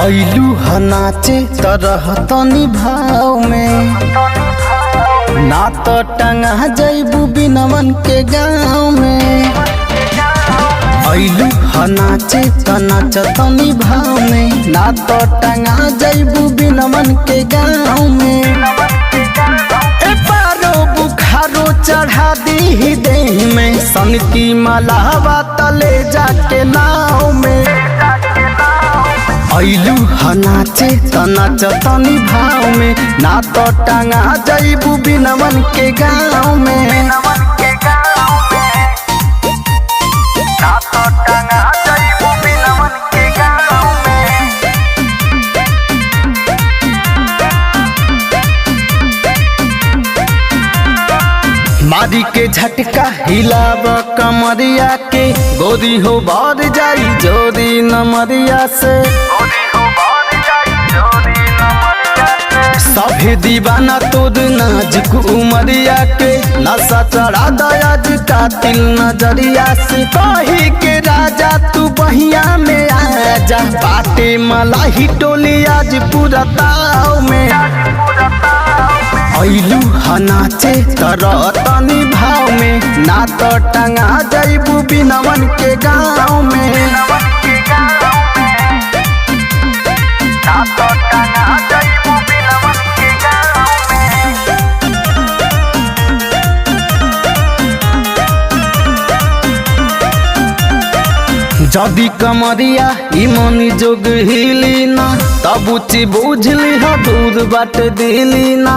ऐलू ह नाचे तरह तनी भाव में ना तो टंगा जैबू बिनवन के गाँव में। ऐलू ह नाचे त नाच तनी भाव में ना तो टंगा जैबू बिनवन के गाँव में। ए पारो बुखारो चढ़ा दी देह में सन की मलावा तले जाके नाव में। ऐलू ह नाचे त नाच तनी भाव में ना तो टंगा जैबू बिनवन के गाँव में। मारी के झटका हिलाब कमरिया के गोरी हो बार जाई जोरी नमरिया से। सभे दीवाना तोर नाजुक उमरिया के नशा चढ़ा दयाज कातिल नजरिया से। कही के राजा तू बहिया में आजा बाटे मलाही टोली आज पूरा ताव में। ऐलू ह नाचे तरह तनी भाव में ना तो टंगा जैबू बिनवन के गाँव में। जदी कमरिया इमनी जोग हिली ना तब उची बुझली ह दूर बाट दिली ना।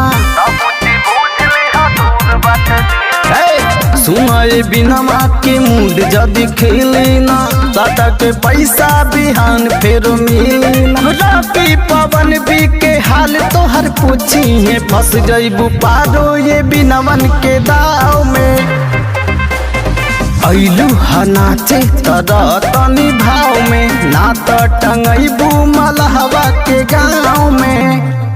सुनाए बिनमा के मूड जदी खेली ना साटा के पैसा बिहान फेर मिली ना। रवि पवन भी के हाल तोहर पूछी है फंस जैबू पारो ये बिनवन के दाव में। ऐलू ह नाचे तरह तनी भाव में ना तो टंगैबू मलहवा के गाँव में।